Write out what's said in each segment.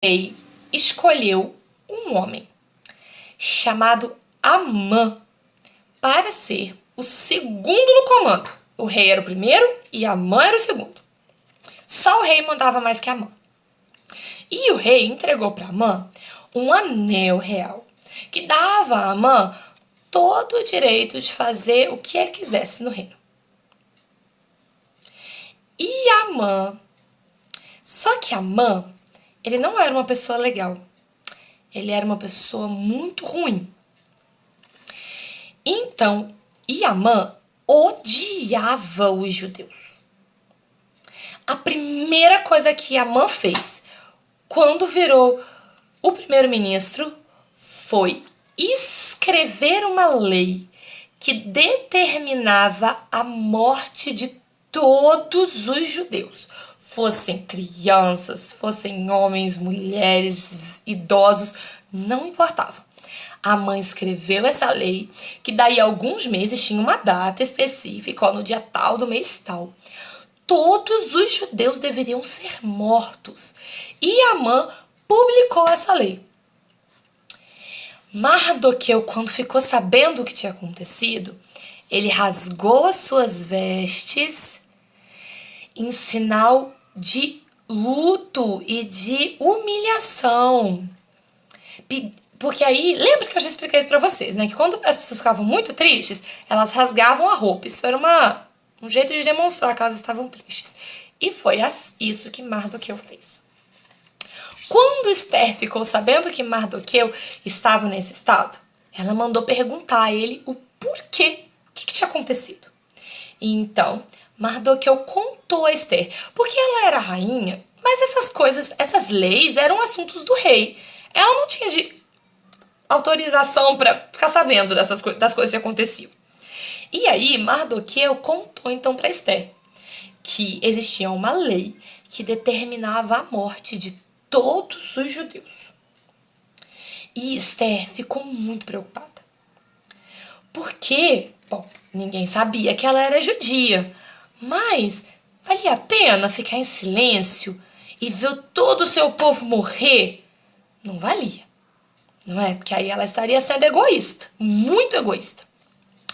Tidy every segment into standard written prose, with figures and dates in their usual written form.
rei escolheu um homem chamado Amã para ser o segundo no comando. O rei era o primeiro e Amã era o segundo. Só o rei mandava mais que Amã. E o rei entregou para Amã um anel real que dava a Amã todo o direito de fazer o que ele quisesse no reino. E Amã, só que Amã, ele não era uma pessoa legal. Ele era uma pessoa muito ruim. Então, Amã odiava os judeus. A primeira coisa que Amã fez quando virou o primeiro-ministro foi escrever uma lei que determinava a morte de todos os judeus. Fossem crianças, fossem homens, mulheres, idosos, não importava. A mãe escreveu essa lei, que daí a alguns meses tinha uma data específica, ó, no dia tal do mês tal. Todos os judeus deveriam ser mortos. E Amã publicou essa lei. Mardoqueu, quando ficou sabendo o que tinha acontecido, ele rasgou as suas vestes em sinal de luto e de humilhação. Porque aí, lembra que eu já expliquei isso pra vocês, né? Que quando as pessoas ficavam muito tristes, elas rasgavam a roupa. Isso era um jeito de demonstrar que elas estavam tristes. E foi isso que Mardoqueu fez. Quando Esther ficou sabendo que Mardoqueu estava nesse estado, ela mandou perguntar a ele o porquê. O que tinha acontecido? E então, Mardoqueu contou a Esther, porque ela era rainha, mas essas coisas, essas leis eram assuntos do rei. Ela não tinha autorização para ficar sabendo das coisas que aconteciam. E aí, Mardoqueu contou então para Esther que existia uma lei que determinava a morte de todos os judeus. E Esther ficou muito preocupada. Porque, bom, ninguém sabia que ela era judia, mas valia a pena ficar em silêncio e ver todo o seu povo morrer? Não valia, não é? Porque aí ela estaria sendo egoísta, muito egoísta.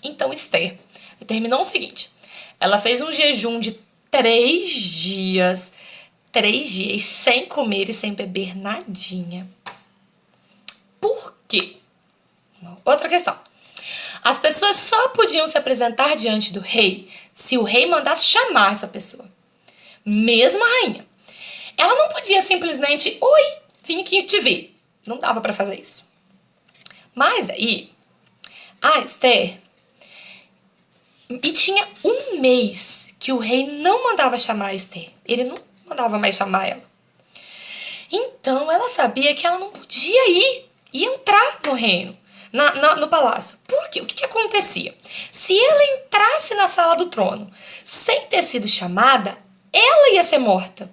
Então Esther determinou o seguinte: ela fez um jejum de 3 dias, 3 dias sem comer e sem beber nadinha. Por quê? Outra questão. As pessoas só podiam se apresentar diante do rei se o rei mandasse chamar essa pessoa. Mesmo a rainha. Ela não podia simplesmente, oi, vim aqui te ver. Não dava pra fazer isso. Mas aí, a Esther... E tinha um mês que o rei não mandava chamar a Esther. Ele não mandava mais chamar ela. Então, ela sabia que ela não podia ir e entrar no reino, no palácio. Por quê? O que acontecia? Se ela entrasse na sala do trono sem ter sido chamada, ela ia ser morta.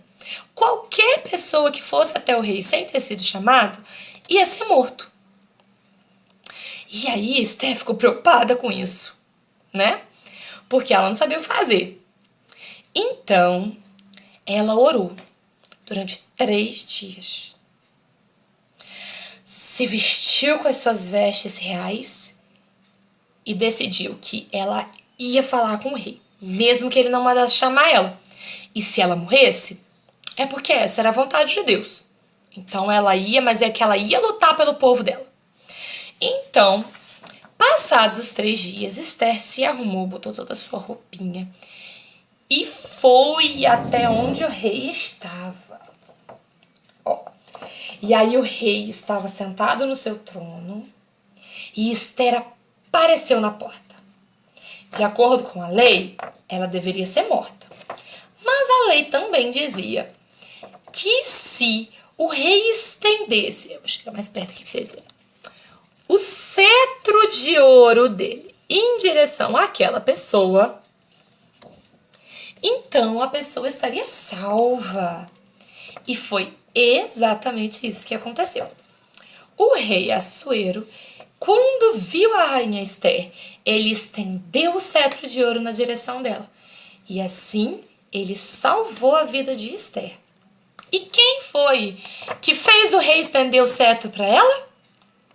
Qualquer pessoa que fosse até o rei sem ter sido chamado, ia ser morto. E aí, Esther ficou preocupada com isso, né? Porque ela não sabia o que fazer. Então, ela orou durante 3 dias. Se vestiu com as suas vestes reais e decidiu que ela ia falar com o rei, mesmo que ele não mandasse chamar ela. E se ela morresse, é porque essa era a vontade de Deus. Então ela ia, mas é que ela ia lutar pelo povo dela. Então, passados os 3 dias, Esther se arrumou, botou toda a sua roupinha e foi até onde o rei estava. E aí o rei estava sentado no seu trono e Esther apareceu na porta. De acordo com a lei, ela deveria ser morta. Mas a lei também dizia que se o rei estendesse... Eu vou chegar mais perto aqui para vocês verem. O cetro de ouro dele em direção àquela pessoa, então a pessoa estaria salva. E foi exatamente isso que aconteceu. O rei Assuero, quando viu a rainha Esther, ele estendeu o cetro de ouro na direção dela. E assim, ele salvou a vida de Esther. E quem foi que fez o rei estender o cetro para ela?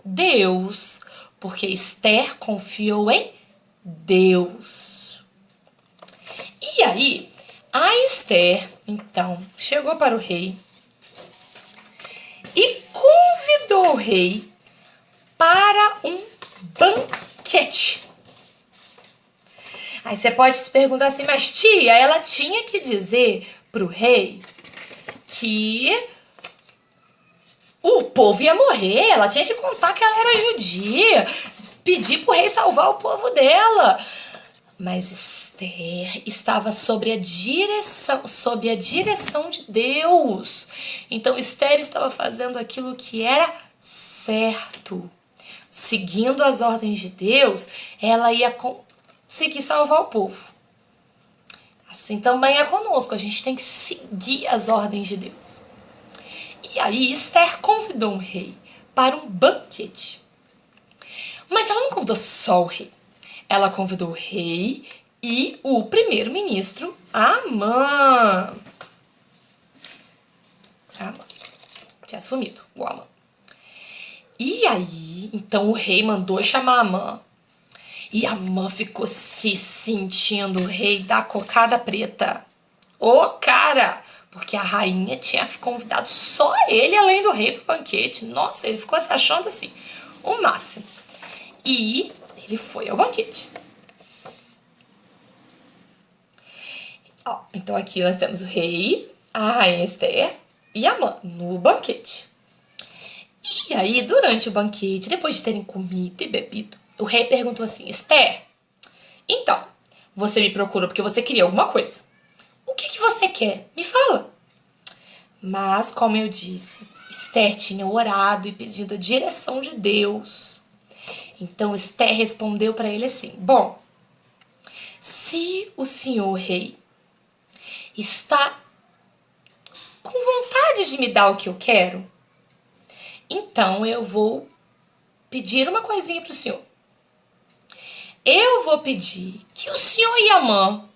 Deus, porque Esther confiou em Deus. E aí, a Esther, então, chegou para o rei e convidou o rei para um banquete. Aí você pode se perguntar assim, mas tia, ela tinha que dizer pro rei que o povo ia morrer, ela tinha que contar que ela era judia, pedir pro rei salvar o povo dela. Mas Esther estava sob a direção de Deus. Então Esther estava fazendo aquilo que era certo. Seguindo as ordens de Deus, ela ia conseguir salvar o povo. Assim também é conosco, a gente tem que seguir as ordens de Deus. E aí Esther convidou um rei para um banquete. Mas ela não convidou só o rei. Ela convidou o rei e o primeiro-ministro Amã. Amã. Tinha sumido o Amã. E aí, então o rei mandou chamar Amã. E Amã ficou se sentindo o rei da cocada preta. Ô, cara! Porque a rainha tinha convidado só ele, além do rei, pro banquete. Nossa, ele ficou se achando assim, o máximo. E ele foi ao banquete. Ó, então aqui nós temos o rei, a rainha Esther e Amã no banquete. E aí, durante o banquete, depois de terem comido e bebido, o rei perguntou assim, Esther, então, você me procurou porque você queria alguma coisa. O que você quer? Me fala. Mas, como eu disse, Esther tinha orado e pedido a direção de Deus. Então, Esther respondeu para ele assim, bom, se o senhor rei está com vontade de me dar o que eu quero, então eu vou pedir uma coisinha para o senhor. Eu vou pedir que o senhor e Amã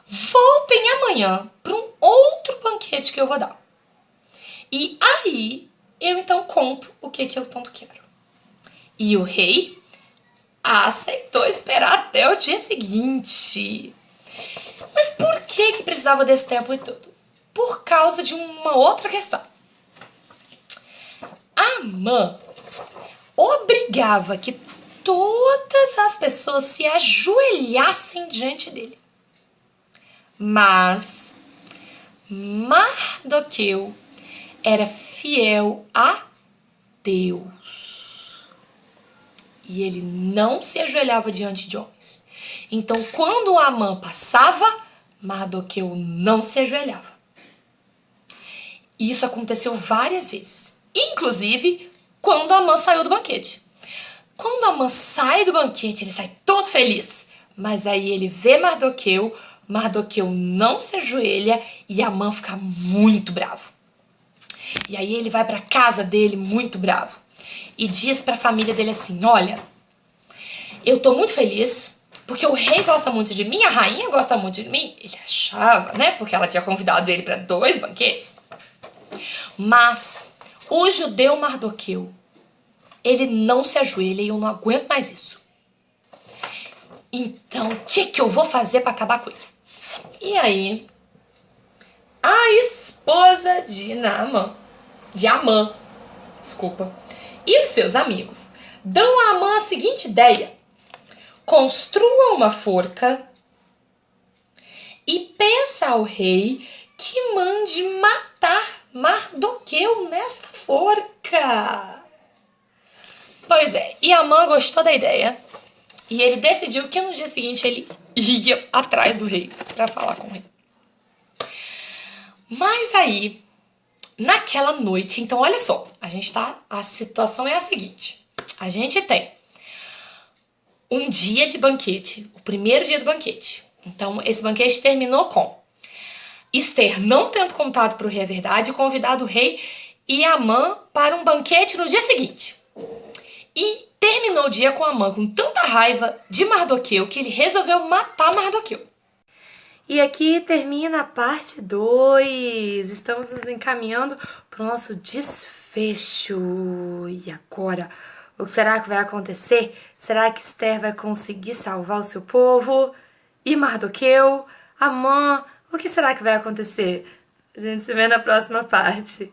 voltem amanhã para um outro banquete que eu vou dar. E aí eu então conto o que eu tanto quero. E o rei aceitou esperar até o dia seguinte. Mas por que precisava desse tempo e tudo? Por causa de uma outra questão. Amã obrigava que todas as pessoas se ajoelhassem diante dele. Mas Mardoqueu era fiel a Deus. E ele não se ajoelhava diante de homens. Então, quando Amã passava, Mardoqueu não se ajoelhava. Isso aconteceu várias vezes. Inclusive, quando Amã saiu do banquete. Quando Amã sai do banquete, ele sai todo feliz. Mas aí ele vê Mardoqueu, Mardoqueu não se ajoelha e Amã fica muito bravo. E aí ele vai para casa dele muito bravo. E diz para a família dele assim, olha, eu tô muito feliz porque o rei gosta muito de mim, a rainha gosta muito de mim. Ele achava, né, porque ela tinha convidado ele para 2 banquetes. Mas o judeu Mardoqueu, ele não se ajoelha e eu não aguento mais isso. Então, o que eu vou fazer para acabar com ele? E aí, a esposa de Amã, e os seus amigos dão a Amã a seguinte ideia. Construa uma forca e peça ao rei que mande matar Mardoqueu nesta forca. Pois é, e Amã gostou da ideia e ele decidiu que no dia seguinte ele ia atrás do rei para falar com o rei. Mas aí, naquela noite, então olha só, a situação é a seguinte, a gente tem um dia de banquete, o primeiro dia do banquete. Então esse banquete terminou com Esther não tendo contado para o rei a verdade, convidado o rei e Amã para um banquete no dia seguinte. E terminou o dia com Amã com tanta raiva de Mardoqueu que ele resolveu matar Mardoqueu. E aqui termina a parte 2. Estamos nos encaminhando para o nosso desfecho. E agora, o que será que vai acontecer? Será que Esther vai conseguir salvar o seu povo? E Mardoqueu? Amã? O que será que vai acontecer? A gente se vê na próxima parte.